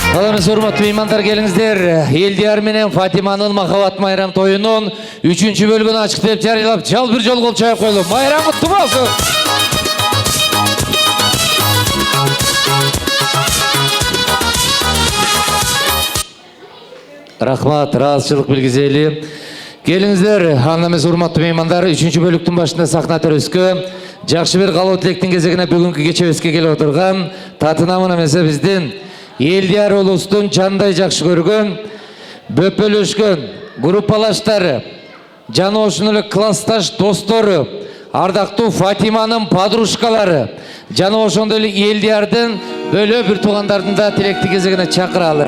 Қаламыз урматтуу меймандар, келиңиздер. Элдияр менен Фатиманын махаббат майрам тоюнун 3-чү бөлүгүн ачык деп жарыялап, жал бир жол кол чайып коелу. Майрам куттуу болсун. Рахмат, ыраазычылык билгизели. Келиңиздер, анда эмес урматтуу меймандар, 3-чү бөлүктүн башында сахна төрөскө жакшы бир калоо тилектин кезегине бүгүнкү кечебизге келип отурган татынамын эмесе биздин Элдияр улустун жандай жакшы көргөн, бөпөлөшкөн группалаштары, жана ошондой эле классташ достору, ардактуу Фатиманын подружкалары, жана ошондой эле Элдиярдын бөлө бир туугандардын да тилектин кезегине чакыралы.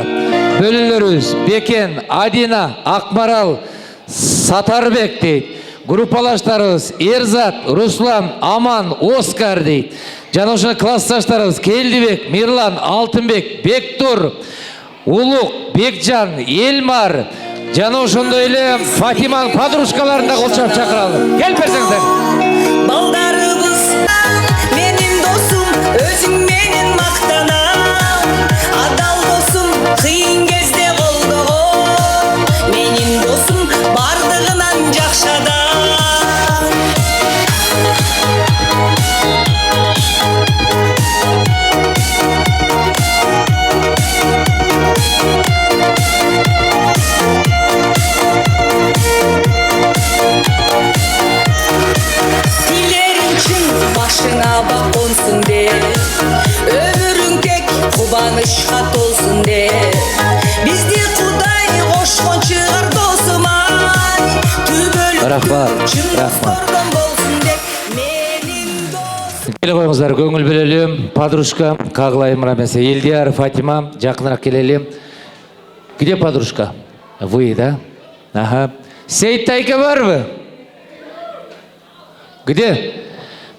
Бөлөлөрүбүз Бекен, Адина, Акмарал, Сатарбек дейт. Группалаштарыбыз Эрзат, Руслан, Аман, Оскар дейт. Жана ошо классташтарыбыз Келдибек, Мирлан, Алтынбек, Бектур, Улук, Бекжан, Элмар, жана ошондой эле Фатиманын подружкаларын да кол чаап чакыралы. Келип берсеңиздер. Балдарыбыз менин досум, өзүң менен мактанам. Адал досум, кыйын кезде колдогон. Менин досум бардыгынан жакшы адам. Başına bak konsun de, ömürün tek kubanışka dolsun de. Bizdi Kuday koşkon çıgar dosumay, tübölük çımdaslardan bolsun de. Menin dosum. Келе коюңуздар, көңүл бөлөлүм. Подружка, кагылайым эмесе Элдияр, Фатима, жакыныраак келели. Где подружка? Вы, да? Ага. Сейит Тайка барбы? Где?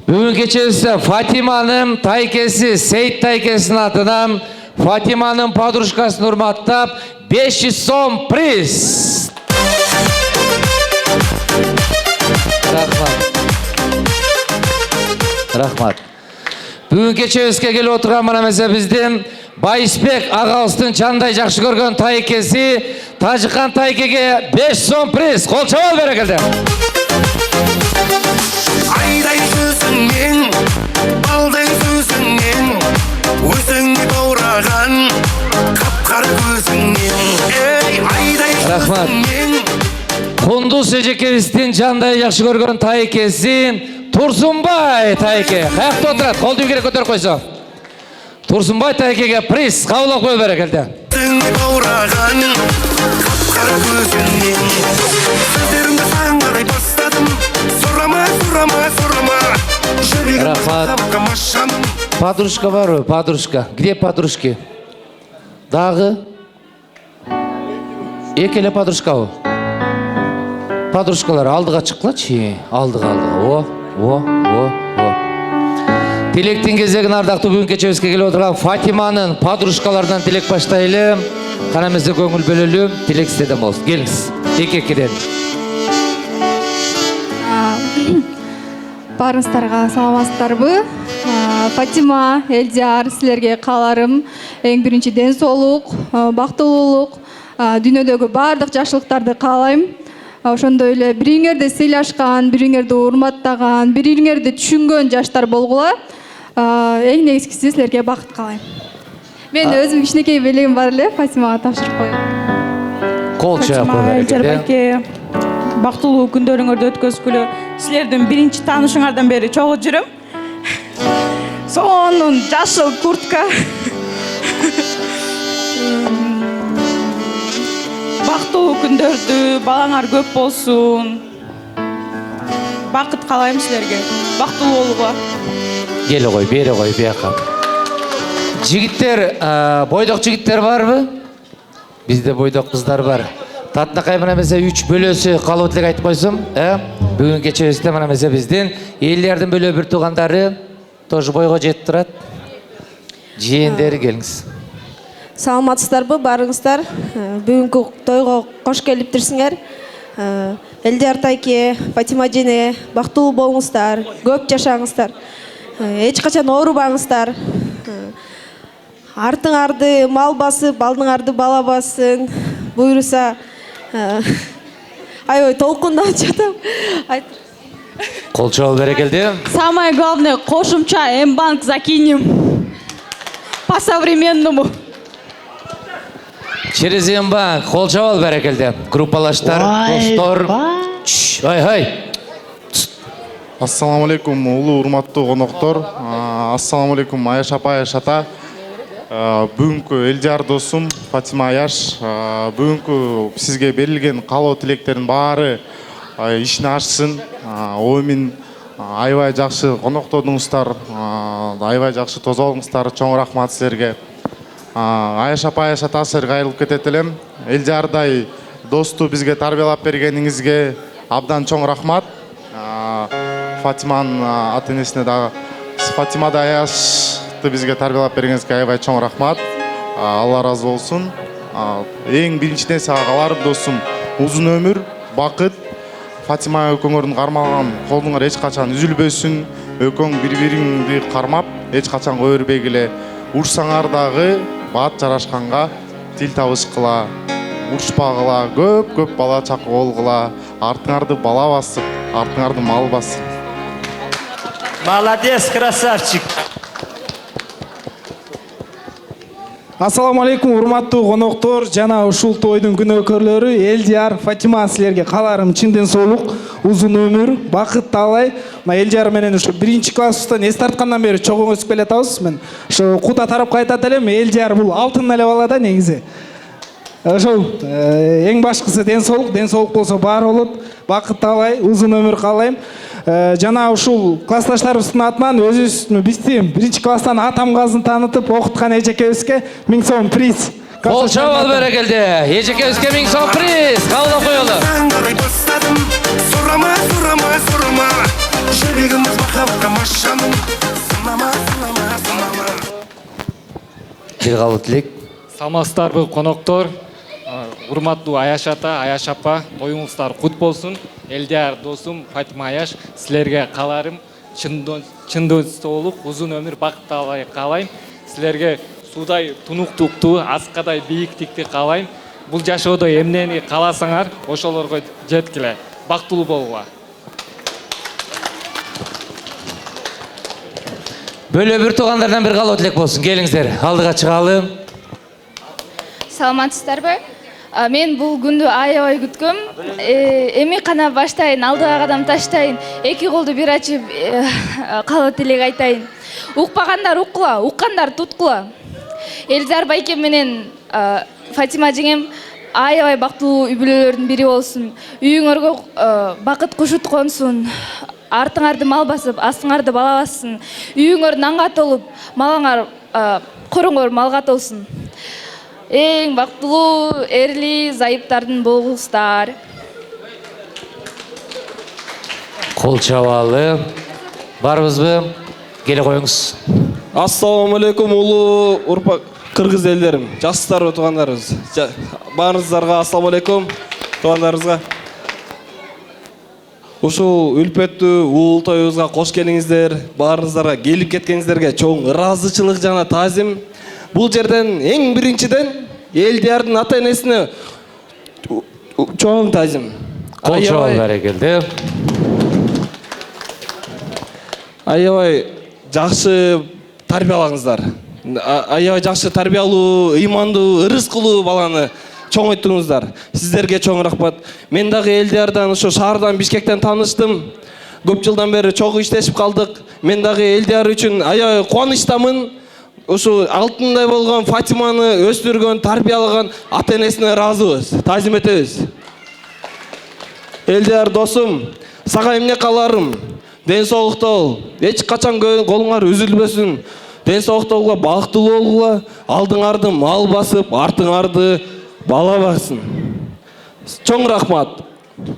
Бүгін кечебизде Фатиманын тайкеси, Сейит тайкесинин атынан Фатиманын подружкасын урматтап 500 сом приз. Рахмат. Бүгін кечебизге келип отурган мына эмесе биздин Байышбек агабыздын жандай жакшы көргөн тайкеси Тажикан тайкеге 5 сом приз. Кол чабал берекелде. Айдай сөзіңнен, балдай сөзіңнен, өзіңе баураған қап-қара көзіңнен. Айдай сөзіңнен. Кундуз эжекебиздин жандай жакшы көргөн тайкеси Турсунбай тайке. Каякта отурат? Колду керек көтөрүп койсо. Турсунбай тайкеге приз кабыл кое берекелде. Өзіңе баураған қап-қара көзіңнен, сөздерімді саңғырай бастадым. Рахмат. Подружка бар, подружка. Где подружки? Дагы? Экеле подружка бу. Подружкалар алдыга чыккылачы. Алдыга. О. Тилектин кезегин ардактуу бүгүн кечебизге келип отурган Фатиманын подружкаларынан тилек баштайлы. Кана эмесе көңүл бөлөлү, тилек сизден болсун. Келиңиз. Эки-экиден. Барыңыздарга саламатсыздарбы? Фатима, Элдияр, силерге кааларым эң биринчи ден соолук, бактылуулук, дүйнөдөгү баардык жакшылыктарды каалайм. Ошондой эле бириңерди сыйлашкан, бириңерди урматтаган, бириңерди түшүнгөн жаштар болгула. Эң негизгиси силерге бакыт каалайм. Мен өзүм кичинекей белегим бар эле, Фатимага тапшырып коем. Кол чаап коелу. Бактылуу күндөрүңөрдү өткөзгүлө силердин биринчи таанышыңардан бери чогуу жүрөм. Сонун жашыл куртка. Бактылуу күндөрдү, балаңар көп болсун. Бакыт каалайм силерге. Бактылуу болууга. Келе кой, бере кой бияка. Жигиттер, бойдок жигиттер барбы? Бизде бойдок кыздар бар. Татынакай мына эмесе 3 бөлөсү калуу тилек айтып койсом, бүгүн кечебизде мына эмесе биздин Элдиярдын бөлө бир туугандары тоже бойго жетип турат. Жиендери келиңиз. Саламатсыздарбы, барыңыздар. Бүгүнкү тойго кош келиптирсиңер. Элдиар тайке, Фатима жене, бактылуу болуңуздар, көп жашаңыздар. Эч качан оорубаңыздар. Артыңарды мал басып, алдыңарды бала бассын. Буйруса, аябай толкундан жатам. Кол чабуу берекелди. Самое главное, кошумча М-банк закинем. По-современному. Через М-банк кол чабуу берекелди. Группалаштар, достор. Ай. Ассаламу алейкум, улуу урматтуу коноктор. Ассаламу алейкум, Аяш апа, Аяш ата. Бүгүнкү Элдиар досум Фатима Аяш. Бүгүнкү сизге берилген каалоо тилектердин баары ишине ашсын. Оймин аябай жакшы коноктордуңуздар, аябай жакшы тозо алыңыздар. Чоң рахмат силерге. Аяш апа, Аяш ата, силерге кайрылып кетет элем. Элдиардай досту бизге тарбиялап бергениңизге абдан чоң рахмат. Фатиманын ата-энесине дагы Фатима да Аяшты бизге тарбиялап бергениңизге аябай чоң рахмат. Алла разы болсун. Эң биринчиден сага кааларым досум узун өмүр, бакыт. Фатима экөөңөрдүн кармалган колуңар эч качан үзүлбөсүн. Экөөң бири-бириңди кармап, эч качан кое бербегиле. Урушсаңар дагы бат жарашканга тил табышкыла, урушпагыла, көп бала чакы болгула, артыңарды бала басып, артыңарды мал басып. Молодец, красавчик. Ассаламу алейкум, урматтуу коноктор, жана ушул тойдун күнөөкөрлөрү. Элдиар, Фатима, силерге кааларым чындын соолук, узун өмүр, бакыт таалай. Элдиар менен ушу 1-класстан эс тарткандан бери чогуу өсүп келатабыз. Мен ушу кута тарапка айтат элем, Элдиар бул алтын эле бала да негизи. Ошол эң башкысы ден соолук болсо баары болот. Бакыт таалай, узун өмүр каалайм. Жана ушул классташтарыбыздын атынан өзүбүздүн бизди 1-класстан атамгазын таанытып окуткан эжекебизге 1000 сом приз. Кол чабуу берекелди. Эжекебизге 1000 сом приз. Кабыл коелу. Сурама, жүрегіміз бақавқа машаның. Сынама. Кел калуу тилек. Саламатсыздарбы коноктор, урматтуу Аяш ата, Аяш апа, тоюңуздар кут болсун. Элдиар досум Фатима Аяш, силерге кааларым чындын соолук, узун өмүр, бакыт таалай каалайм. Силерге суудай тунуктукту, аскадай бийиктикти каалайм. Бул жашоодо эмнени кааласаңар, ошолорго жеткиле. Бактылуу болгула. Бөлө бир туугандардан бир каалоо тилек болсун. Келиңиздер, алдыга чыгалы. Саламатсыздарбы? Мен бул күндү аябай күткөм. Эми кана баштайын, алдыга кадам таштайын. Эки колду бир ачып, каалоо тилек айтайын. Укпагандар уккула, уккандар туткула. Элдиар байкем менен Фатима жеңем аябай бактылуу үй бүлөлөрдүн бири болсун. Үйүңөргө бакыт кушут консун. Артыңарды мал басып, астыңарды бала бассын. Үйүңөр нанга толуп, малаңар короңор малга толсун. Эң бактылуу эрли зайыптардын болгуңуздар. Кол чабалы. Барбызбы? Келе коюңуз. Ассаламу алейкум, улуу урпак кыргыз элдерим. Жакшысыздарбы туугандарыбыз? Баарыңыздарга ассаламу алейкум туугандарыбызга. Ушул үлпөттүү улуу тоюбузга кош келиңиздер. Баарыңыздарга келип кеткениңиздерге чоң ыраазычылык жана таазим. Бул жерден эң биринчиден Элдиардын ата-энесине чоң таазим. Кол чабуу берекелди. Аябай жакшы тарбиялаңыздар. Аябай жакшы тарбиялуу, ыймандуу, ырыскылуу баланы чоңойттуңуздар. Сиздерге чоң рахмат. Мен дагы Элдиардан, ошо шаардан, Бишкектен тааныштым. Көп жылдан бери чогуу иштешип калдык. Мен дагы Элдиар үчүн аябай кубанычтамын. Ошо алтындай болгон Фатиманы өстүргөн, тарбиялаган ата-энесине ыраазыбыз. Таазим этебиз. Элдиар досум, сага эмне кааларым? Ден соолукта бол. Эч качан колуңар үзүлбөсүн. Ден соолукта болгула, бактылуу болгула, алдыңарды мал басып, артыңарды бала бассын. Чоң рахмат.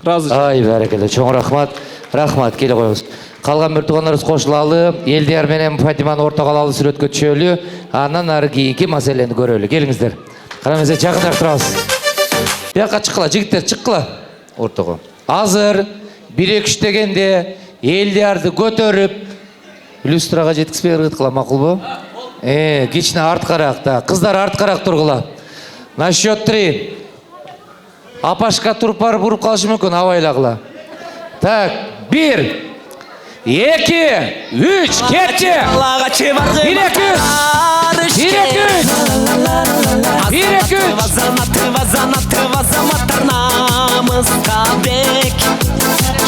Разы. Ай, берекелди. Чоң рахмат. Рахмат, келе коюңуз. Калган бир туугандарыбыз кошулалы. Элдиар менен Фатиманы ортого алалы, сүрөткө түшөлү. Андан ары кийинки маселени көрөлү. Келиңиздер. Кара эмесе жакындаап турабыз. Бияка чыккыла, жигиттер чыккыла ортого. азыр 1-2 дегенде Элдиярды көтөрүп люстрага жеткизбей ыргыткыла, макулбу? Кичине арткараак да. Кыздар арткараак тургула. На счет 3. Апашка туруп барып уруп калышы мүмкүн, абайлагыла. Так, 1, 2, 3, кетти! 1-2!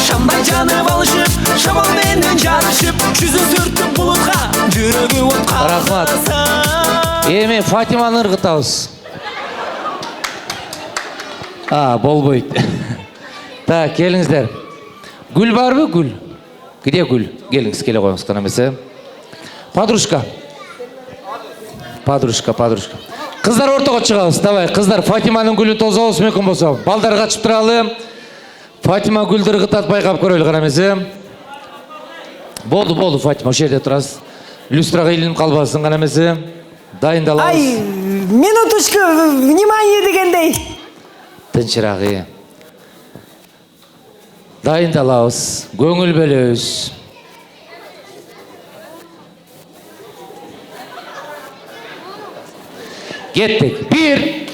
Şamdan canı balışıp, şamal menden жарышып, жүзү сүртүп булутка, жүрөгү отка. Рахмат. Эми Фатиманы ыргытабыз. Болбойт. Так, келиңиздер. Гүл барбы, гүл? Где гүл? Келиңиз, келе коюңуз кана эмесе. Подружка. Кыздар ортого чыгабыз. Давай, кыздар Фатиманын гүлүн тозобуз мүмкүн болсо. Балдар качып туралы. Фатима гүлдү ыргытат, байкап көрөлү кана эмесе. Болду, Фатима, ошол жерде турасыз. Люстрага илинип калбасын кана эмесе. Дайындалабыз. Минуточку, внимание дегендей. Тынчырагы. Дайындалабыз, көңүл бөлөбүз. Кеттик. 1,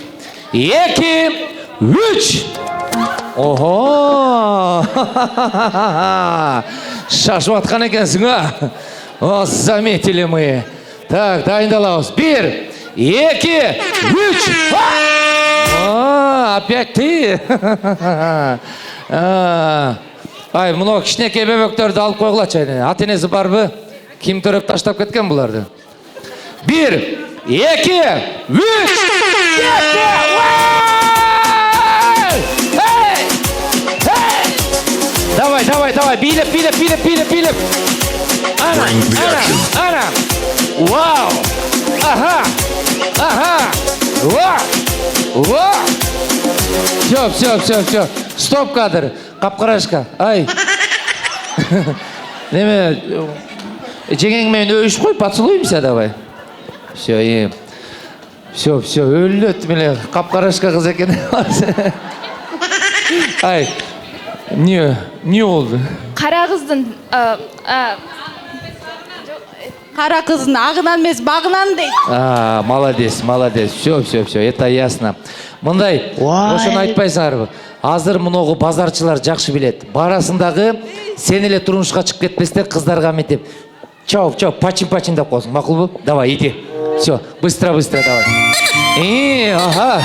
2, 3. Ого! Шашып аткан экенсиң, а? Заметили мы. Так, дайындалабыз. 1, 2, 3. Опять ты? Ай, мына кичинекей бебөктөрдү алып койгулачы. Ата энеси барбы? Ким төрөп таштап кеткен буларды? 1, 2, 3. Давай, билеп. Ана. Вау. Ага. Вау. Все. Стоп кадр. Капкарашка. Ай. Неме, жеңең менен өбүшүп кой, поцелуймся давай. Все, өлөт меле капкарашка кыз экен. Ай. Не oldu? Кара кыздын Кара кыздын агынан эмес, багынан дейт. Молодец. Все, это ясно. Мындай, ошону айтпайсыңарбы? Азыр муногу базарчылар жакшы билет. Барасындагы сен эле турмушка чыгып кетпестен кыздарга мектеп. Чау, пачин деп койсуң, макулбу? Давай, иди. Все, быстро, давай. Ага.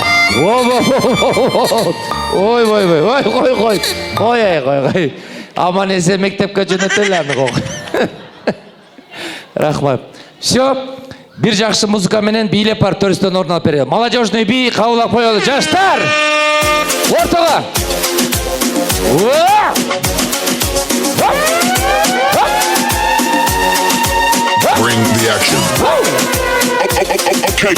Ой. Аман эсе мектепке жөнөтөлү аны кок. Рахмат. Все, бир жакшы музыка менен бийлеп бар төрүстөн орун алып берели. Молодежный бий кабылап коелу. Жаштар! Ортого! Bring the action. Okay.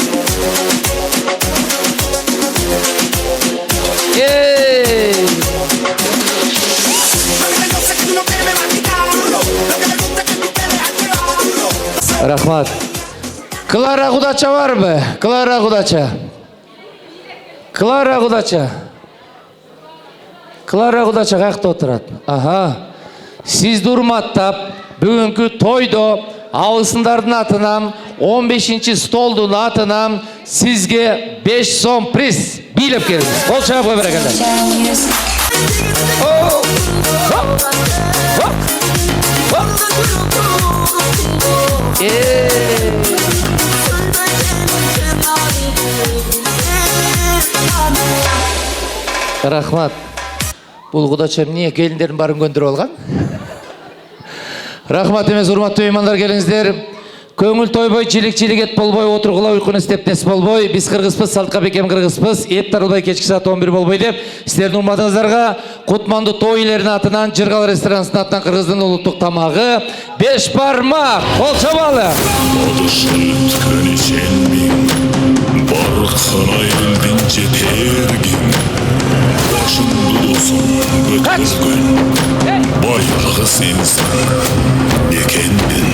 Рахмат. Клара Кудача барбы? Клара Кудача каякта отурат? Ага. Сизди урматтап, бүгүнкү тойдо абысындардын атынан 15-чи столдун атынан сизге 5 сом приз бийлеп келдиңиз. Кол чаап кой берекелер. Рахмат. Бул Кудача эмне келиндердин баарын көндүрүп алган? Рахмат эмес, урматтуу меймандар, келиңиздер. Көңүл тойбой, жилик-жилигет болбой, отургула уйкуну истептес болбой. Биз кыргызбыз, салтка бекем кыргызбыз. Эп тарылбай кечки саат 11 болбой деп, силердин урматыңыздарга Кутманду той илеринин атынан, Жыргал ресторанынын атынан кыргыздын улуттук тамагы 5 бармак. Кол чабалы. Барксана элдин жетергин. Башымды досум көтөргөн. Баягы сенсиң экендин.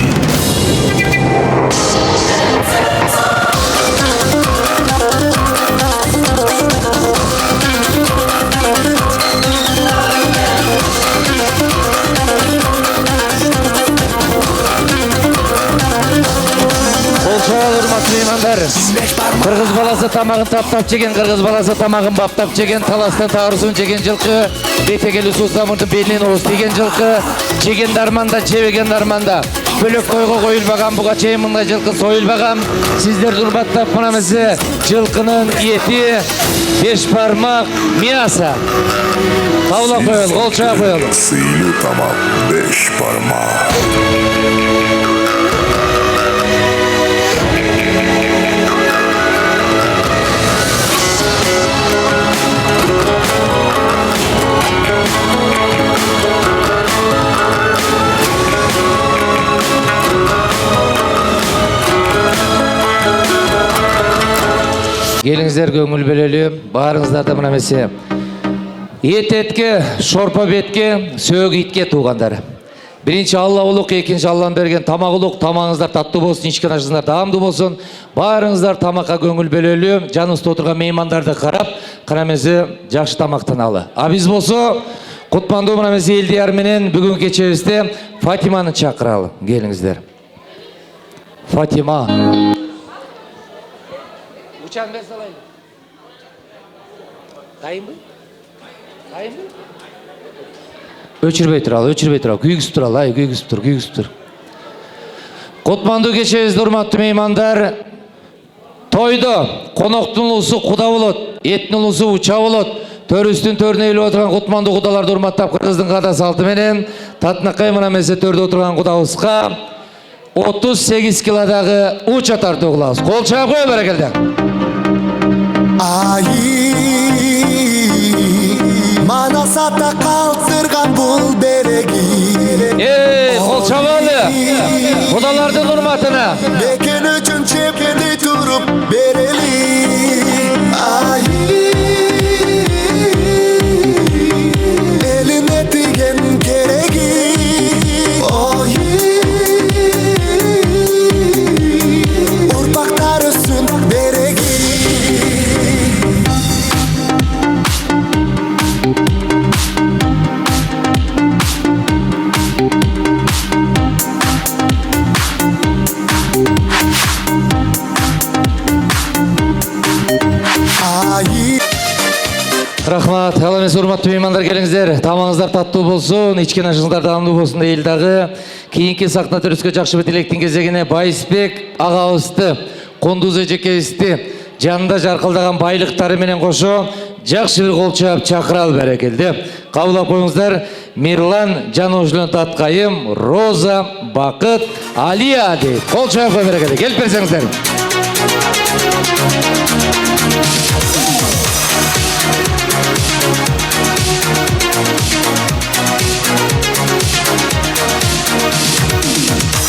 келиңиздер. Кыргыз баласы тамагын таптап жеген, кыргыз баласы тамагын баптап жеген, таластын таарысын жеген жылкы, бетегели суусамырдын белинен ооз тиген жылкы, жеген дарманда, жебеген дарманда. Бөлөк койго коюлбаган, буга чейин мындай жылкы союлбаган. Сиздерди урматтап мына эмесе жылкынын эти, беш бармак, мясо. Кабылап коелу, кол чаап коелу. Сыйлы тамак, беш бармак. Келиңиздер көңүл бөлөлүү, баарыңыздарда мына эмесе. Эт этке, шорпо бетке, сөөк итке туугандар. Биринчи Алла улук, экинчи Алланын берген тамак улук, тамагыңыздар таттуу болсун, ичкен ашыңыздар даамдуу болсун. Баарыңыздар тамакка көңүл бөлөлүү, жаныбызда отурган меймандарды карап, кана эмесе жакшы тамактаналы. А биз болсо кутмандуу мына эмесе Элдияр менен бүгүнкү кечебизде Фатиманы чакыралы. Келиңиздер. Фатима. Uçan ben salayım. Dayım mı? Dayım mı? Öçürbey turалы, күйгүзүп туралы, күйгүзүп тур. Кутмандуу кечебизде урматтуу меймандар, тойдо коноктун улусу куда болот, эттин улусу уча болот. Төрүстүн төрүнө элип отурган кутмандуу кудаларды урматтап, кыргыздын каада салты менен татынакай мына эмесе төрдө отурган кудабызга 38 килодагы уча тартуу кылабыз. Кол чаап кой баракелде. Манасата калтырган бул береги. Кол чабалы. Кудалардын урматына. Бекен үчүн чепкенди туруп берели. Элине тиген кереги. Урпактар өссүн береги. Рахмат, аламес урматтуу меймандар, келиңиздер. Тамагыңыздар таттуу болсун, ичкен ашыңыздар даамдуу болсун дейли дагы. Кийинки сахна төрүскө жакшы бир тилектин кезегине Байысбек агабызды, Кондуз эжекебизди жанында жаркылдаган байлыктары менен кошо жакшы бир кол чаап чакыралы берекелди. Кабылап коюңуздар. Мирлан Жаножулун Таткайым, Роза, Бакыт, Алия дейт. Кол чаап кой берекелди. Келип берсеңиздер.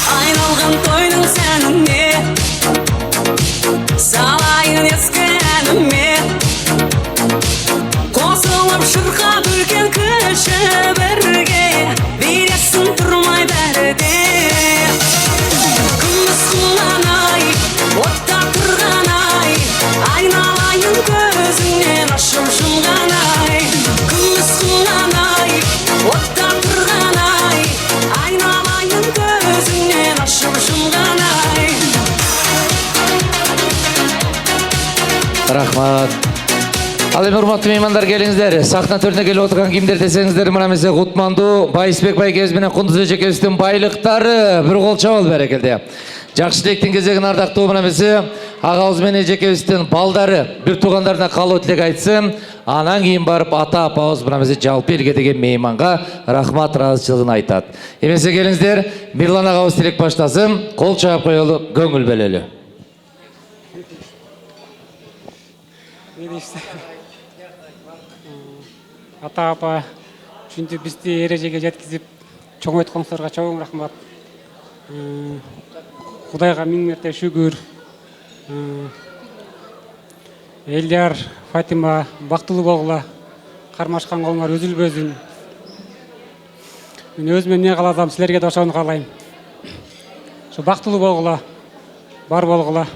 Айналган тойдың сәніне, салайын ескі әніме. Қосылып шырқап үлкен кіші бірге, билесін тұрмай бәріде. Күміс құланай, отта тұрғанай, айналайын көзіңнен ашып жұмғанай. Күміс құланай, отта тұрғанай, айналайын көзіңнен ашып жұмғанай. Рахмат. Ал эми урматтуу меймандар, келиңиздер. Сахна төрүнө келип отурган кимдер десеңиздер, мына эмесе Кутмандуу Байысбек байкебиз менен Кондуз эжекебиздин байлыктары. Бир кол чабал берекелде. Жакшы тилектин кезегин ардактуу мына эмесе агабыз менен эжекебиздин балдары бир туугандарына каалоо тилек айтсын. Анан кийин барып ата апабыз мына эмесе жалпы элге деген мейманга рахмат ыраазычылыгын айтат. Эмесе келиңиздер, Мирлан агабыз тилек баштасын. Кол чаап коелу, көңүл бөлөлү. Ата апа ушинтип бизди эрежеге жеткизип чоң айткансыздарга чоң рахмат. Кудайга миң мерте шүгүр. Элдияр, Фатима бактылуу болгула. Кармашкан колуңар үзүлбөсүн. Мен өзүмө эмне кааласам, силерге да ошону каалайм. Ошо бактылуу болгула, бар болгула.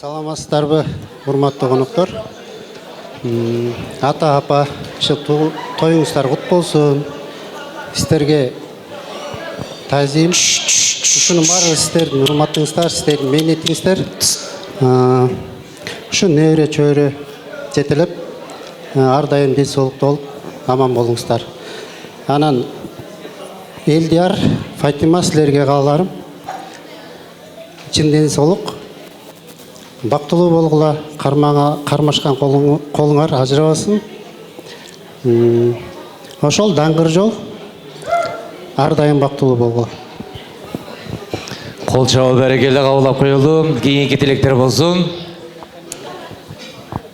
Саламатсыздарбы, урматтуу коноктор. Ата апа, Toyuңуздар кут болсун. Сиздерге тазим. Ушунун баары сиздердин урматыңыздар, сиздердин мээнетиңиздер. Ушу небере чөйрө жетелеп, ар дайым ден соолукта болуп, аман болуңуздар. Анан Элдияр, Фатима силерге кааларым. Чын ден соолук. Бактылуу болгула, кармашкан колуңар ажырабасын. Ошол даңгыр жол ар дайым бактылуу болгула. Кол чабуу берекелүү кабыл коюлду. Кийинки тилектер болсун.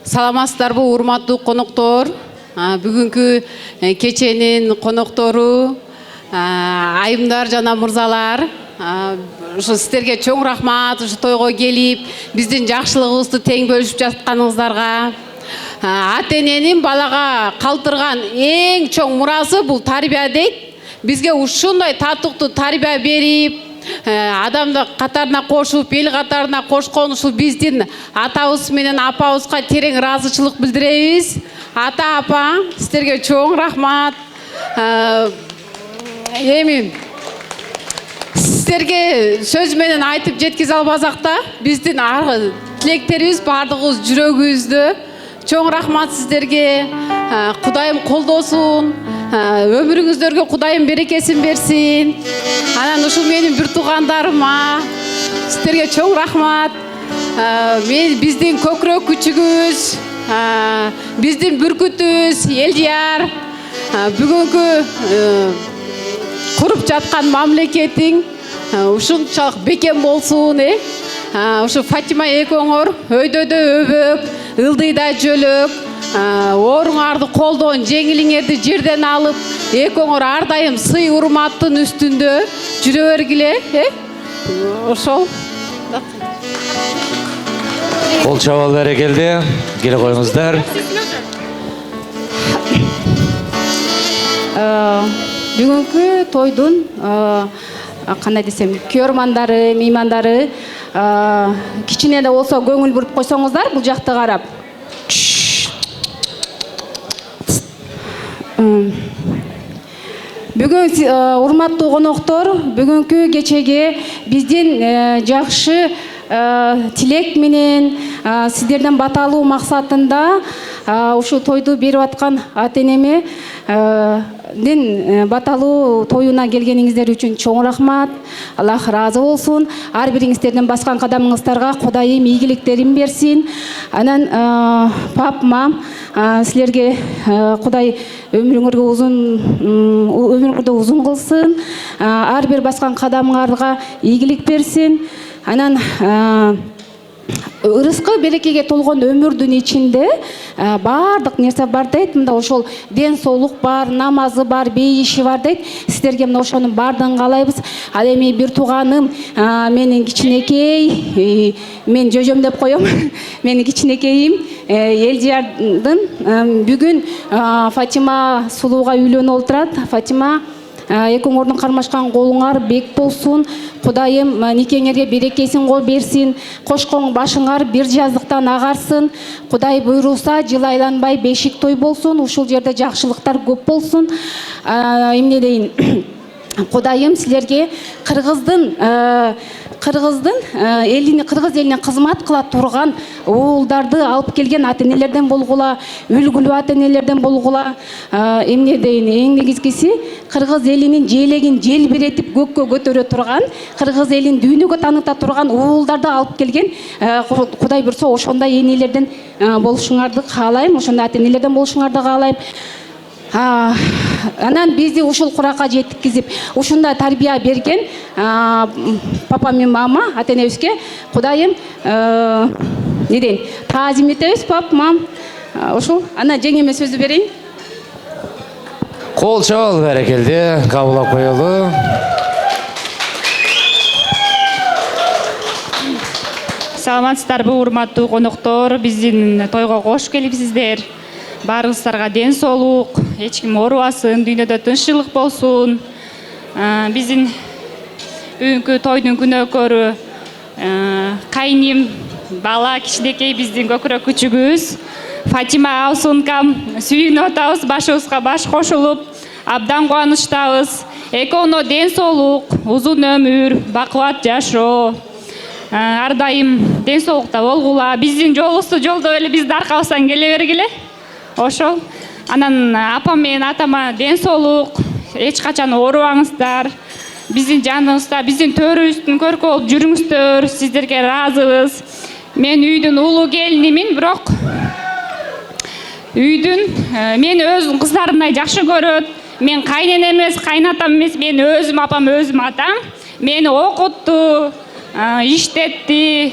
Саламатсыздарбы, урматтуу коноктор. Бүгүнкү кеченин коноктору, айымдар жана мырзалар. Ушу сиздерге чоң рахмат, ушу тойго келип, биздин жакшылыгыбызды тең бөлүшүп жатканыңыздарга. Ата-эненин балага калтырган эң чоң мурасы бул тарбия дейт. Бизге ушундай татыктуу тарбия берип, адамды катарына кошуп, эл катарына кошкон ушул биздин атабыз менен апабызга терең ыраазычылык билдиребиз. Ата, апа, сиздерге чоң рахмат. Эми сиздерге сөз менен айтып жеткизе албасак да, биздин тилектерибиз бардыгыбыз жүрөгүбүздө. Чоң рахмат сиздерге. Кудайым колдосун. Өмүрүңүздөргө Кудайым берекесин берсин. Анан ушул менин бир туугандарыма сиздерге чоң рахмат. Мен биздин көкүрөк күчүгүбүз, биздин бүркүтүбүз Элдияр бүгүнкү куруп жаткан мамлекетиң ушунчалык бекем болсун. Ушу Фатима экөөңөр өйдөдө өбөк, ылдыйда жөлөк, ооруңарды колдон, жеңилиңерди жерден алып, экөөңөр ар дайым сый урматтын үстүндө жүрө бергиле. Ошол. Кол чабуу берекелүү. Келе коюңуздар. Бүгүнкү тойдун кандай десем, көрмандары, меймандары кичине да болсо көңүл буруп койсоңуздар бул жакты карап. Бүгүн урматтуу коноктор, бүгүнкү кечеге биздин жакшы тилек менен сиздерден баталуу максатында ушу тойду берип аткан ата-энеме баталуу тоюна келгениңиздер үчүн чоң рахмат. Аллах ыраазы болсун. Ар бириңиздердин баскан кадамыңыздарга Кудайым ийгиликтерин берсин. Анан пап, мам, силерге Кудай өмүрүңөрдү узун кылсын. Ар бир баскан кадамыңарга ийгилик берсин. Анан ырыскы берекеге толгон өмүрдүн ичинде баардык нерсе бар дейт. Мында ошол ден соолук бар, намазы бар, бейиши бар дейт. Сиздерге мына ошонун баардыгын каалайбыз. Ал эми бир тууганым, менин кичинекей, мен жөжөм деп коем. Менин кичинекейим Элдиярдын бүгүн Фатима сулууга үйлөнүп отурат. Фатима, экөөңөрдүн кармашкан колуңар бек болсун. Кудайым никеңерге берекесин берсин. Кошкоң башыңар бир жаздыктан агарсын. Кудай буйруса жыл айланбай бешик той болсун. Ушул жерде жакшылыктар көп болсун. Эмне дейин? Кудайым силерге кыргыз элине кызмат кыла турган уулдарды алып келген ата-энелерден болгула, үлгүлүү ата-энелерден болгула. Эмне дейин? Эң негизгиси кыргыз элинин желегин желбиретип көккө көтөрө турган, кыргыз элин дүйнөгө тааныта турган уулдарды алып келген. Кудай буйрса ошондой энелерден болушуңарды каалайм, ошондой ата-энелерден болушуңарды каалайм. Анан бизди ушул куракка жеткизип, ушундай тарбия берген папа мен мама, ата-энебизге Кудайым не дейин? Таазим этебиз, пап, мам. Ошол. Ана жеңеме сөзү берейин. Кол чабуу берекелүү, кабыл коюлуу. Саламатсыздарбы, урматтуу коноктор, биздин тойго кош келипсиздер. Баарыңыздарга ден соолук, эч ким оорубасын, дүйнөдө тынччылык болсун. Биздин бүгүнкү тойдун күнөөкөрү кайним, бала, кичинекей биздин көкүрөк күчүгүбүз. Фатима Алсункам сүйүнүп атабыз, башыбызга баш кошулуп, абдан кубанычтабыз. Экөөнө ден соолук, узун өмүр, бакубат жашоо. Ар дайым ден соолукта болгула. Биздин жолубузду жолдоп эле бизди аркабыздан келе бергиле. Ошол. Анан апам менен атама ден соолук, эч качан оорубаңыздар. Биздин жаныбызда, биздин төрүбүздүн көркү болуп жүрүңүздөр. Сиздерге ыраазыбыз. Мен үйдүн улуу келинимин, бирок үйдүн мени өзүнүн кыздарымдай жакшы көрөт. Мен кайненем эмес, кайнатам эмес, мен өзүм апам, өзүм атам. Мени окутту, иштетти,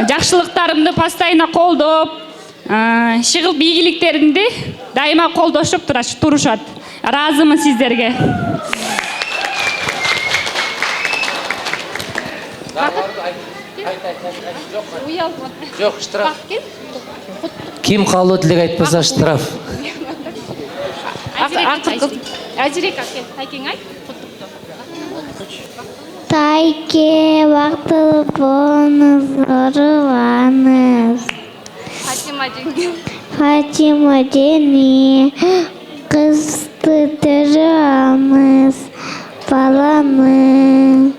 жакшылыктарымды постоянно колдоп, шыгыл ийгиликтеримди дайыма колдошуп турушат. Ыраазымын сиздерге. Жок, штраф. Ким калуу тилек айтпаса штраф. Ажирек аке, Тайкең айт. Тайке, бактылуу болуңуз, оорубаңыз. Фатима жени, кызды төрүп алыңыз, баланы.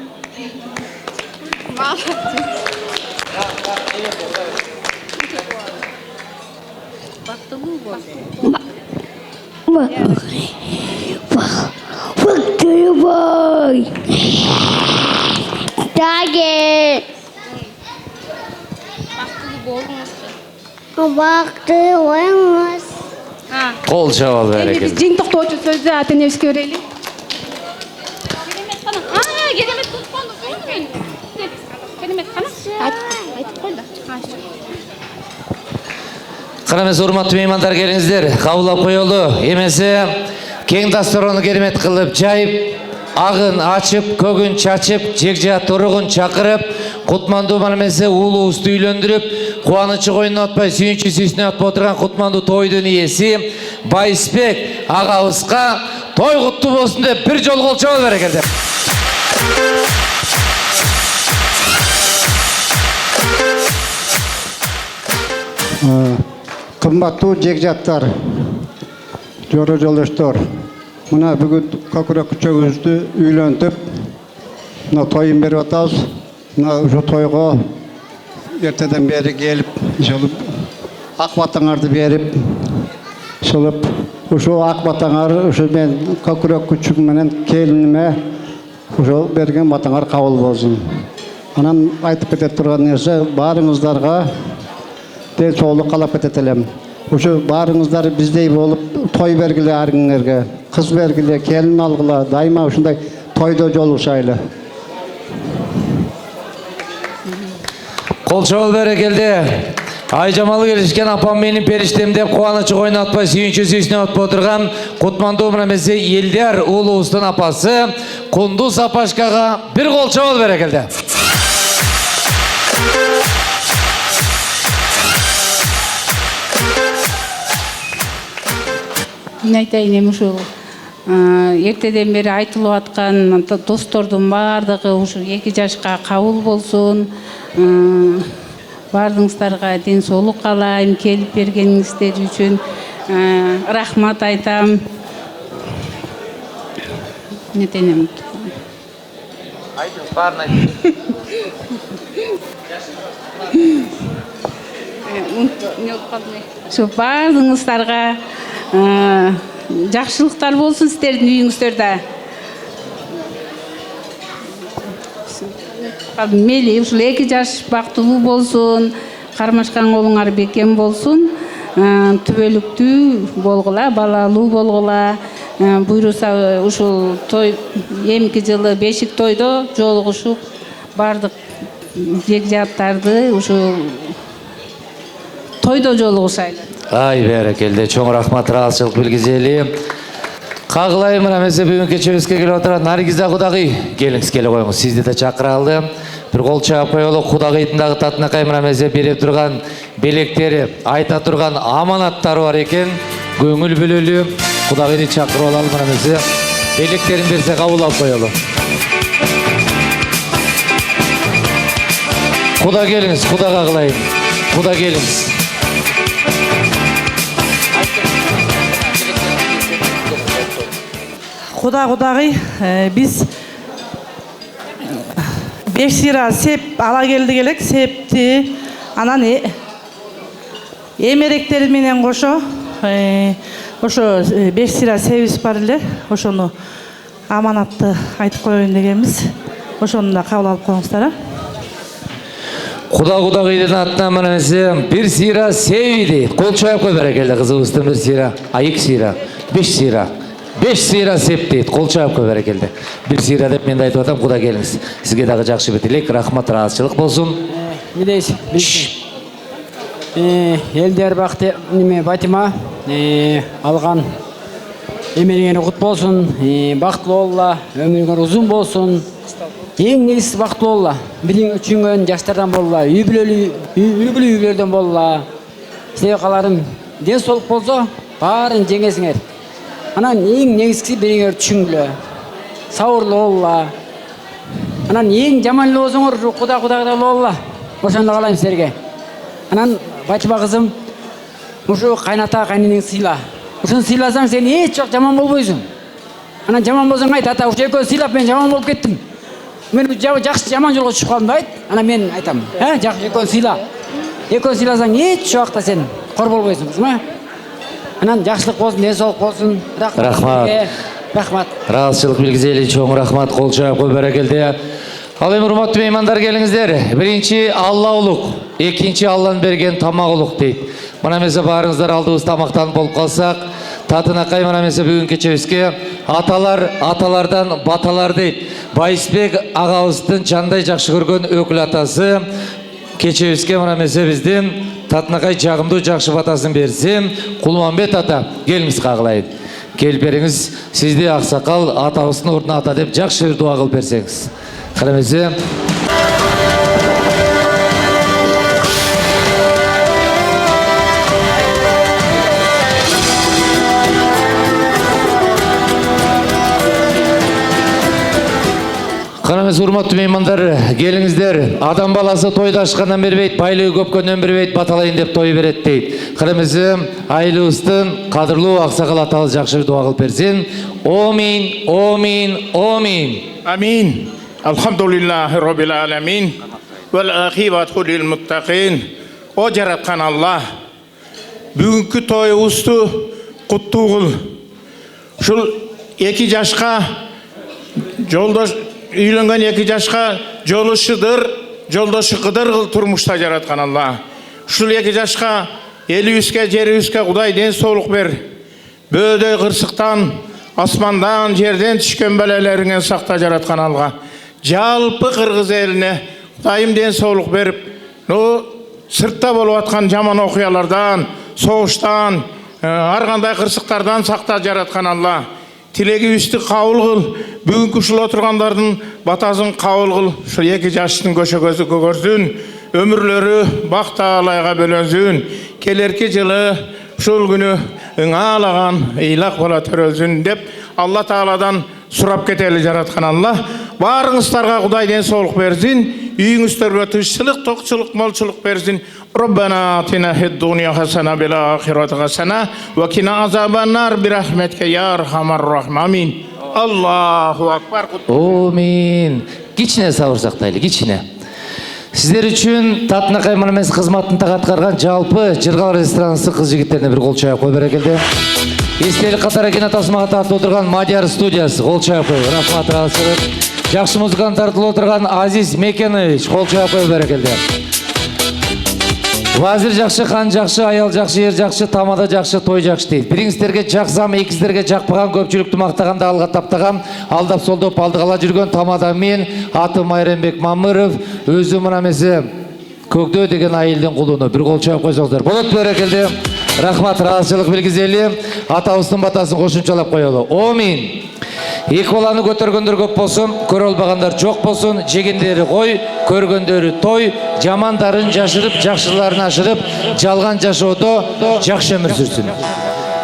Бактылуу бол. Бактылуу бол. Таге. Бактылуу болуңуз. Кол чабал берекелди. Жыйынтыктоочу сөздү ата энебизге берели. Керемет тутканды мен. Керемет кана? Айтып кой да. Кана эмес урматтуу меймандар, келиңиздер, кабыл алып коелу. Эмесе кең дастарханды керемет кылып жайып, агын ачып, көгүн чачып, жекжат туругун чакырып, кутмандуу эмесе уулубузду үйлөндүрүп, кубанычы койнуна атпай, сүйүнчү сүйсүнө атпай отурган кутмандуу тойдун ээси Байысбек агабызга той куттуу болсун деп бир жол кол чабал берекелди. Кымбаттуу жекжаттар, жора жолдоштор, мына бүгүн көкүрөк күчөгүбүздү үйлөнтүп, мына тоюн берип атабыз. Мына ушу тойго эртеден бери келип, ошол ак батаңарды берип, ошолуп ушул ак батаңар ушу мен көкүрөк күчүм менен келиниме ошол берген батаңар кабыл болсун. Анан айтып кете турган нерсе, баарыңыздарга ден соолук каалап кетет элем. Ушу баарыңыздар биздей болуп той бергиле, арыңерге кыз бергиле, келин алгыла, дайыма ушундай тойдо жолугушайлы. Кол чабал берекелди. Айжамалы келишкен апам менин периштем деп кубанычы койнуна атпай, сүйүнчү сүйсүнө атпай отурган кутмандуу эмесе Элдияр уулубуздун апасы Кундуз апашкага бир кол чабал берекелди. Мен айтайын, эми ушул эртеден бери айтылып аткан достордун баардыгы ушу 2 жашка кабыл болсун. Бардыңыздарга ден соолук каалайм, келип бергениңиздер үчүн рахмат айтам. Не дейм? Айтыңыз, баарын айтыңыз. Şu бардыңыздарга жакшылыктар болсун сиздердин үйүңүздөрдө. Мели ушул 2 жаш бактылуу болсун, кармашкан колуңар бекем болсун, түбөлүктүү болгула, балалуу болгула. Буйруса ушул той эмки жылы бешик тойдо жолугушуп бардык жекжаттарды ушул тойдо жолугушайлы. Ай берекелди, чоң рахмат, ыраазычылык билгизели. Кагылайм эмесе бүгүн кечебизге келип отурган Наргиза кудагый, келиңиз келе коюңуз, сизди да чакыралы. Бир кол чаап коелу, кудагыйдын дагы татынакай эмесе бере турган белектери, айта турган аманаттары бар экен. Көңүл бөлөлү, кудагыйды чакырып алалы эмесе белектерин берсе кабыл алып коелу. Куда келиңиз, куда кагылайын, куда келиңиз. Кудагый биз 5 сыйра сеп ала келдик элек. Септи анан эмеректери менен кошо ошо 5 сыйра себиз бар эле. Ошону аманатты айтып коеюн дегенбиз. Ошону да кабыл алып коюңуздар. Кудагыйдын атынан мына эмесе 1 сыйра себи дейт. Кол чоюп кой берекелде кызыбыздын 1 сыйра, 2 сыйра, 5 сыйра. 5 сыйра сеп дейт. Кол чоюп кой берекелде. 1 сыйра деп мен да айтып атам, Куда келиңиз. Сизге дагы жакшы бир тилек, рахмат, ыраазычылык болсун. Билейсиз, Элдияр бакты неме Батима алган эмелигине кут болсун, бактылуу болла, өмүрүңөр узун болсун. Эң негизгиси бактылуу болла. Билиң үчүнгөн жаштардан болла, үй бүлөлүү үйлөрдөн болла. Силерге кааларым, ден соолук болсо, баарын жеңесиңер. Анан эң негизгиси бириңер түшүнгүлө. Сабырлуу болла. Анан эң жаман эле болсоңор, Кудагыдай болла. Ошондо каалайм силерге. Анан Батима кызым, ушу кайната кайненең сыйла. Ушуну сыйласаң сен эч жок жаман болбойсуң. Анан жаман болсоң айт, ата, ушу экөө сыйлап мен жаман болуп кеттим. Мен жакшы жаман жолго чыгып калдым да айт. Анан мен айтам, жакшы экөө сыйла. Экөө сыйласаң эч жокта сен кор болбойсуң, кызым. Анан жакшылык болсун, ден соолук болсун. Рахмат. Рахмат. Ыраазычылык билгизели, чоң рахмат, кол чоюп кой берекелде. Ал эми урматтуу меймандар, келиңиздер. Биринчи Алла улук, экинчи Алланын берген тамак улук дейт. Мына эмесе баарыңыздар алдыбыз тамактанып болуп калсак, татынакай мына эмесе бүгүн кечебизге аталардан баталар дейт. Байысбек агабыздын жандай жакшы көргөн өкүл атасы кечебизге мына эмесе биздин татынакай жагымдуу жакшы батасын берсин. Кулманбет ата, келиңиз кагылайын. Келип бериңиз, сизди аксакал атабыздын ордуна ата деп жакшы бир дуа кылып берсеңиз. Карамесе. Карамес, урматтуу меймандар, келиңиздер. Адам баласы тойду ашкандан бербейт, байлыгы көпкөндөн бербейт, баталайын деп той берет дейт. Карамесе, айлыбыздын кадырлуу аксакал атабыз жакшы бир дуа кылып берсин. Омин, омин, омин. Амин. Alhamdulillahi Rabbil Alamin. Vel akibatu lil muttaqin. O жараткан Аллах. Бүгүнкү тоюбузду куттуу кыл. Ушул 2 жашка жолдош үйлөнгөн 2 жашка жолдошу кыдыр кыл турмушта жараткан Аллах. Ушул 2 жашка элибизге, жерибизге Кудай ден соолук бер. Бөөдөй кырсыктан, асмандан, жерден түшкөн балелериңен сакта жараткан Аллах. Жалпы кыргыз элине Кудайым ден соолук берип, сыртта болуп аткан жаман окуялардан, согуштан, ар кандай кырсыктардан сакта жараткан Аллах. Тилегибизди кабыл кыл. Бүгүнкү ушул отургандардын батасын кабыл кыл. Ушул 2 жаштын көшөгөзү көгөрсүн, өмүрлөрү бак таалайга бөлөнсүн. Келерки жылы ушул күнү ыңаалаган ыйлак бала төрөлсүн деп Алла Тааладан сурап кетели жараткан Аллах. Баарыңыздарга Кудай ден соолук берсин. Үйүңүздөргө тынччылык, токчулук, молчулук берсин. Роббана атина фид дуния хасана вил ахирати хасана ва кина азабан-нар бирахметке я архамар рахимин. Аллаху акбар. Амин. Кичине сабыр сактайлы, кичине. Сиздер үчүн татынакай мына эмес кызматын так аткарган жалпы Жыргал ресторанысы кыз жигиттерине бир кол чоюп кой берекелде. Эстелик катары кинотасмага тартып отурган Мадияр студиясы кол чоюп кой. Рахмат, ыраазычылык. Жакшы музыкант тартылып отурган Азиз Мекенович кол чоюп кой берекелде. Вазир жакшы, хан жакшы, аял жакшы, ер жакшы, тамада жакшы, той жакшы дейт. Бириңиздерге жаксам, экиңиздерге жакпаган, көпчүлүктү мактаганда алга таптаган, алдап солдоп алдыгала жүргөн тамада мен, атым Майрембек Мамыров, өзү мына эмесе Көкдө деген айылдын кулуну бир кол чоюп койсоңуздар. Болот берекелде. Рахмат, ыраазычылык билгизели. Атабыздын батасын кошумчалап коелу. Амин. Эки баланы көтөргөндөр көп болсун, көрө албагандар жок болсун, жегендери кой, көргөндөрү той, жамандарын жашырып, жакшыларын ашырып, жалган жашоодо жакшы өмүр сүрсүн.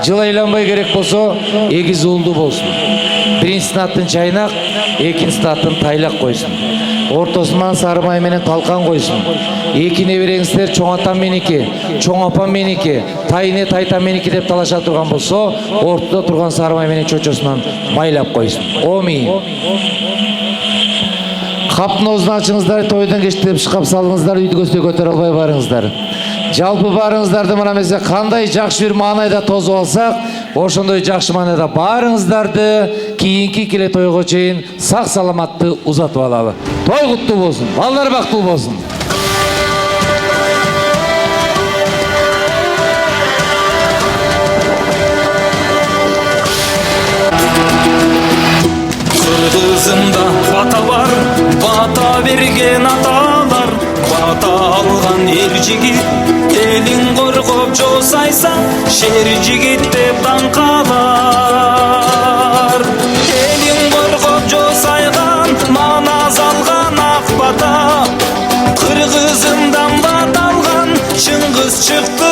Жыл айланбай керек болсо, эгиз уулду болсун. Биринчисинин атын Жайнак, экинчисинин атын Тайлак койсун. ортосунан сары май менен талкан койсун. Эки небереңиздер чоң атам меники, чоң апам меники, тайыне тайтам меники деп талаша турган болсо, ортодо турган сары май менен чочосунан майлап койсун. Оми. Каптын оозун ачыңыздар, тойдон кечтеп шкап салыңыздар, үйдүгөстө көтөрө албай барыңыздар. Жалпы барыңыздарды мына эмесе кандай жакшы бир маанайда тосуп алсак, ошондой жакшы маанайда барыңыздарды кийинки келе тойго чейин сак саламатты узатып алалы. Той куттуу болсун, балдар бактылуу болсун. Kırgızımda bata var, bata bergen atalar, bata algan er jigit, elin korkop josaysa, şer jigit dep dаңkalar. Elin korkop josaygan, manaz algan ak bata, Kırgızımdan bata algan, Çıngiz çıktı